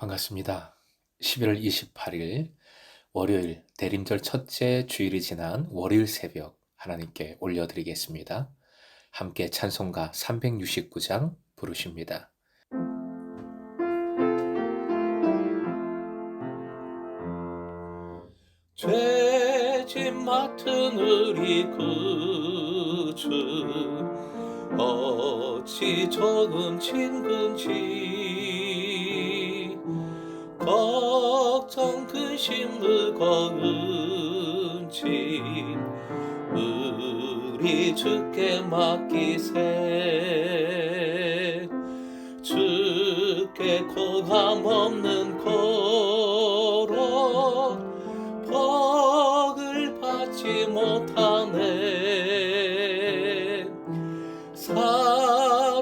반갑습니다. 11월 28일 월요일 대림절 첫째 주일이 지난 월요일 새벽 하나님께 올려드리겠습니다. 함께 찬송가 369장 부르십니다. 죄짐 맡은 우리 구주 어찌 적은 친근지 걱정 근심 무거운 짐 우리 주께 맡기세. 주께 고감 없는 고로 복을 받지 못하네. 사람들이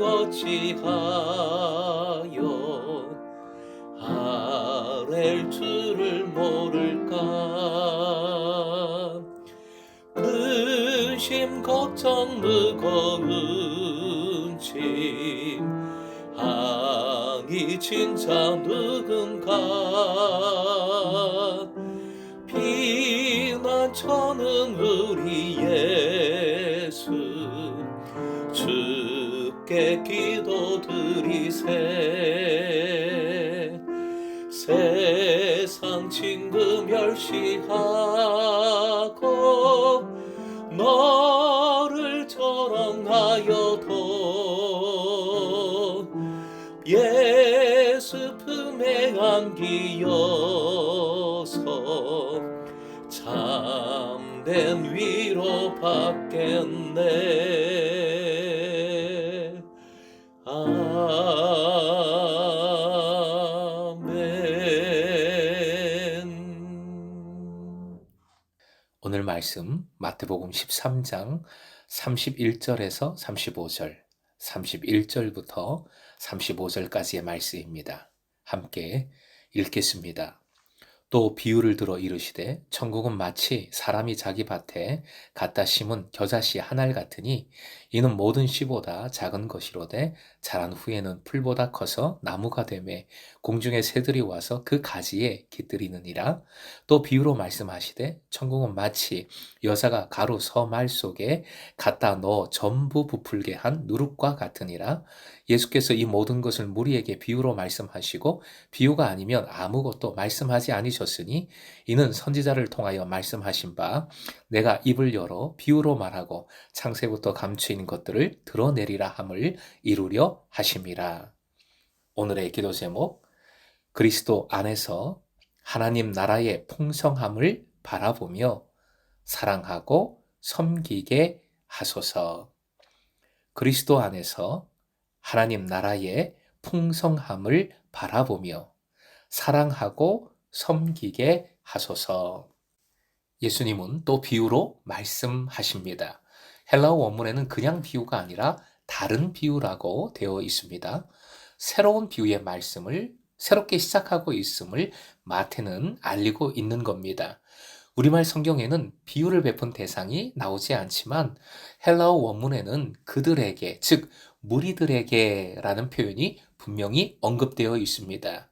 어찌하여 아랠 줄을 모를까. 근심 걱정 무거운 짐 아니 진짜 누군가. 피난처는 우리 예수 주께 기도드리세. 세상 친구 멸시하고 너를 조롱하여도 예수 품에 안기어서 참된 위로 받겠네. 아멘. 오늘 말씀 마태복음 13장 31절에서 35절, 31절부터 35절까지의 말씀입니다. 함께 읽겠습니다. 또 비유를 들어 이르시되 천국은 마치 사람이 자기 밭에 갖다 심은 겨자씨 한 알 같으니 이는 모든 씨보다 작은 것이로되 자란 후에는 풀보다 커서 나무가 되매 공중의 새들이 와서 그 가지에 깃들이느니라. 또 비유로 말씀하시되 천국은 마치 여자가 가루 서말 속에 갖다 넣어 전부 부풀게 한 누룩과 같으니라. 예수께서 이 모든 것을 무리에게 비유로 말씀하시고 비유가 아니면 아무것도 말씀하지 않으셨으니 이는 선지자를 통하여 말씀하신 바 내가 입을 열어 비유로 말하고 창세부터 감추인 것들을 드러내리라 함을 이루려 하심이라. 오늘의 기도 제목, 그리스도 안에서 하나님 나라의 풍성함을 바라보며 사랑하고 섬기게 하소서. 그리스도 안에서 하나님 나라의 풍성함을 바라보며 사랑하고 섬기게 하소서. 예수님은 또 비유로 말씀하십니다. 헬라어 원문에는 그냥 비유가 아니라 다른 비유라고 되어 있습니다. 새로운 비유의 말씀을 새롭게 시작하고 있음을 마태는 알리고 있는 겁니다. 우리말 성경에는 비유를 베푼 대상이 나오지 않지만 헬라어 원문에는 그들에게, 즉 무리들에게 라는 표현이 분명히 언급되어 있습니다.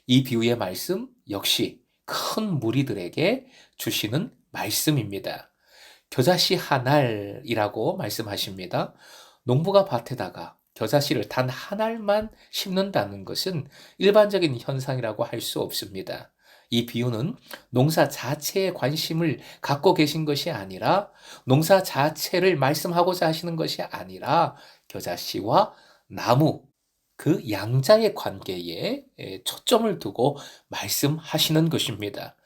이 비유의 말씀 역시 큰 무리들에게 주시는 말씀입니다. 겨자씨 한 알이라고 말씀하십니다. 농부가 밭에다가 겨자씨를 단 한 알만 심는다는 것은 일반적인 현상이라고 할 수 없습니다. 이 비유는 농사 자체에 관심을 갖고 계신 것이 아니라 농사 자체를 말씀하고자 하시는 것이 아니라 겨자씨와 나무, 그 양자의 관계에 초점을 두고 말씀하시는 것입니다.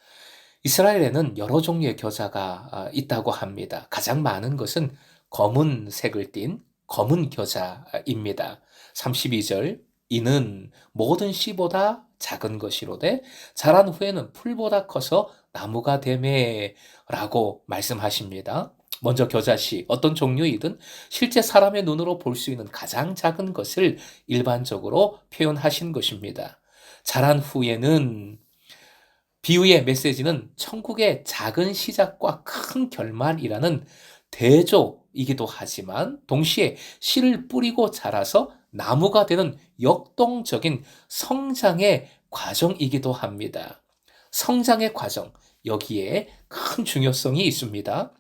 이스라엘에는 여러 종류의 겨자가 있다고 합니다. 가장 많은 것은 검은색을 띤 검은 겨자입니다. 32절, 이는 모든 씨보다 작은 것이로되 자란 후에는 풀보다 커서 나무가 되매 라고 말씀하십니다. 먼저 겨자씨, 어떤 종류이든 실제 사람의 눈으로 볼 수 있는 가장 작은 것을 일반적으로 표현하신 것입니다. 자란 후에는 비유의 메시지는 천국의 작은 시작과 큰 결말이라는 대조이기도 하지만 동시에 씨를 뿌리고 자라서 나무가 되는 역동적인 성장의 과정이기도 합니다. 성장의 과정, 여기에 큰 중요성이 있습니다.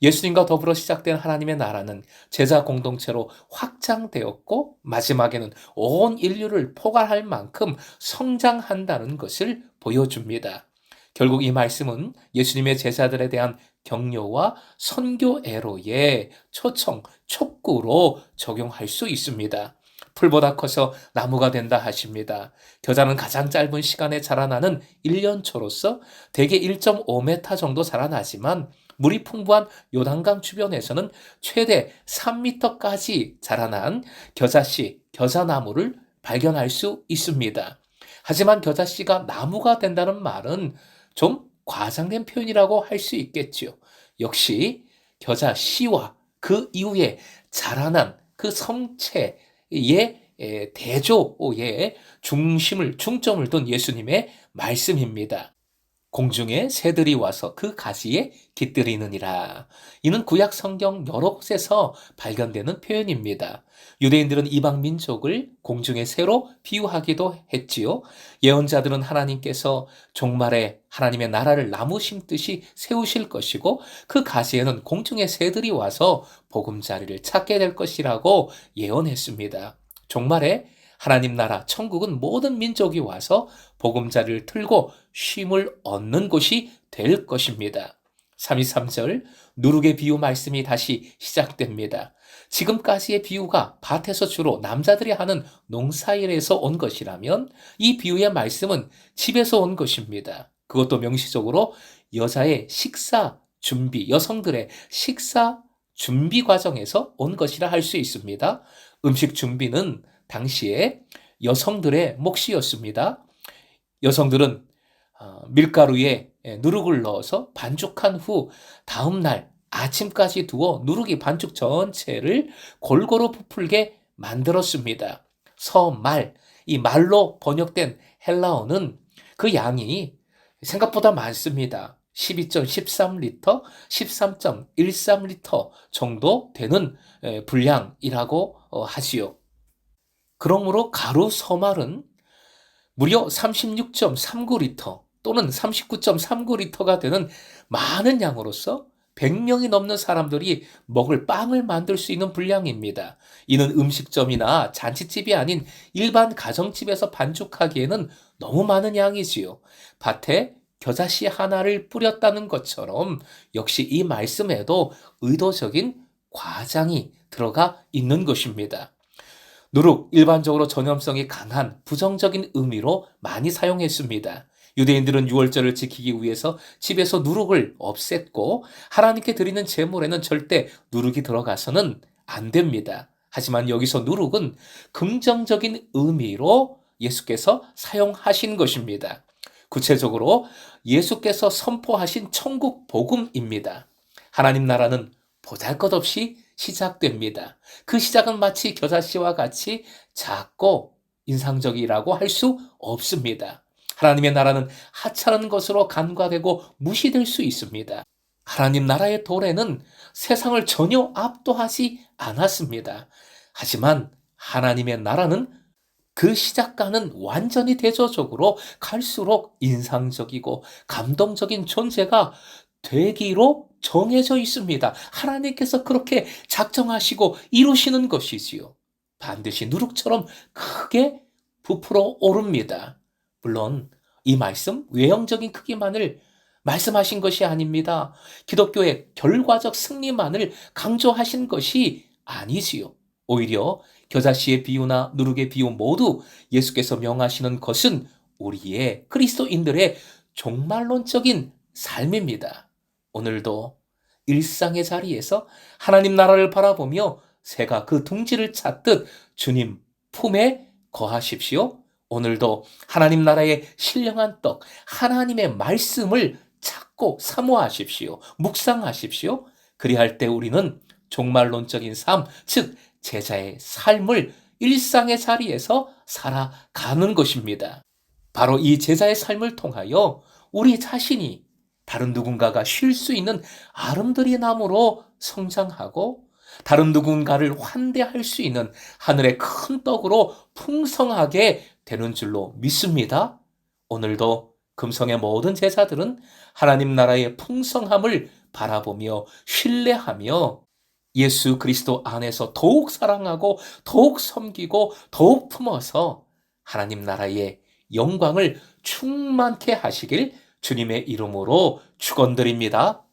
예수님과 더불어 시작된 하나님의 나라는 제자 공동체로 확장되었고 마지막에는 온 인류를 포괄할 만큼 성장한다는 것을 보여줍니다. 결국 이 말씀은 예수님의 제자들에 대한 격려와 선교애로의 초청, 촉구로 적용할 수 있습니다. 풀보다 커서 나무가 된다 하십니다. 겨자는 가장 짧은 시간에 자라나는 1년초로서 대개 1.5m 정도 자라나지만 물이 풍부한 요단강 주변에서는 최대 3m까지 자라난 겨자씨, 겨자나무를 발견할 수 있습니다. 하지만 겨자씨가 나무가 된다는 말은 좀 과장된 표현이라고 할 수 있겠죠. 역시 겨자씨와 그 이후에 자라난 그 성체의 대조의 중점을 둔 예수님의 말씀입니다. 공중에 새들이 와서 그 가지에 깃들이느니라. 이는 구약 성경 여러 곳에서 발견되는 표현입니다. 유대인들은 이방 민족을 공중의 새로 비유하기도 했지요. 예언자들은 하나님께서 종말에 하나님의 나라를 나무 심듯이 세우실 것이고 그 가지에는 공중의 새들이 와서 보금자리를 찾게 될 것이라고 예언했습니다. 종말에 하나님 나라 천국은 모든 민족이 와서 보금자리를 틀고 쉼을 얻는 곳이 될 것입니다. 3.23절 누룩의 비유 말씀이 다시 시작됩니다. 지금까지의 비유가 밭에서 주로 남자들이 하는 농사일에서 온 것이라면 이 비유의 말씀은 집에서 온 것입니다. 그것도 명시적으로 여자의 식사 준비, 여성들의 식사 준비 과정에서 온 것이라 할 수 있습니다. 음식 준비는 당시에 여성들의 몫이었습니다. 여성들은 밀가루에 누룩을 넣어서 반죽한 후 다음날 아침까지 두어 누룩이 반죽 전체를 골고루 부풀게 만들었습니다. 서말, 이 말로 번역된 헬라어는 그 양이 생각보다 많습니다. 12.13리터, 13.13리터 정도 되는 분량이라고 하지요. 그러므로 가루 서말은 무려 36.39리터 또는 39.39리터가 되는 많은 양으로서 100명이 넘는 사람들이 먹을 빵을 만들 수 있는 분량입니다. 이는 음식점이나 잔치집이 아닌 일반 가정집에서 반죽하기에는 너무 많은 양이지요. 밭에 겨자씨 하나를 뿌렸다는 것처럼 역시 이 말씀에도 의도적인 과장이 들어가 있는 것입니다. 누룩, 일반적으로 전염성이 강한 부정적인 의미로 많이 사용했습니다. 유대인들은 유월절을 지키기 위해서 집에서 누룩을 없앴고 하나님께 드리는 제물에는 절대 누룩이 들어가서는 안 됩니다. 하지만 여기서 누룩은 긍정적인 의미로 예수께서 사용하신 것입니다. 구체적으로 예수께서 선포하신 천국 복음입니다. 하나님 나라는 보잘것없이 시작됩니다. 그 시작은 마치 겨자씨와 같이 작고 인상적이라고 할 수 없습니다. 하나님의 나라는 하찮은 것으로 간과되고 무시될 수 있습니다. 하나님 나라의 도래는 세상을 전혀 압도하지 않았습니다. 하지만 하나님의 나라는 그 시작과는 완전히 대조적으로 갈수록 인상적이고 감동적인 존재가 되기로 정해져 있습니다. 하나님께서 그렇게 작정하시고 이루시는 것이지요. 반드시 누룩처럼 크게 부풀어 오릅니다. 물론 이 말씀 외형적인 크기만을 말씀하신 것이 아닙니다. 기독교의 결과적 승리만을 강조하신 것이 아니지요. 오히려 겨자씨의 비유나 누룩의 비유 모두 예수께서 명하시는 것은 우리의 그리스도인들의 종말론적인 삶입니다. 오늘도 일상의 자리에서 하나님 나라를 바라보며 새가 그 둥지를 찾듯 주님 품에 거하십시오. 오늘도 하나님 나라의 신령한 떡, 하나님의 말씀을 찾고 사모하십시오. 묵상하십시오. 그리할 때 우리는 종말론적인 삶, 즉 제자의 삶을 일상의 자리에서 살아가는 것입니다. 바로 이 제자의 삶을 통하여 우리 자신이 다른 누군가가 쉴 수 있는 아름드리 나무로 성장하고 다른 누군가를 환대할 수 있는 하늘의 큰 떡으로 풍성하게 되는 줄로 믿습니다. 오늘도 금성의 모든 제자들은 하나님 나라의 풍성함을 바라보며 신뢰하며 예수 그리스도 안에서 더욱 사랑하고 더욱 섬기고 더욱 품어서 하나님 나라의 영광을 충만케 하시길 주님의 이름으로 축원드립니다.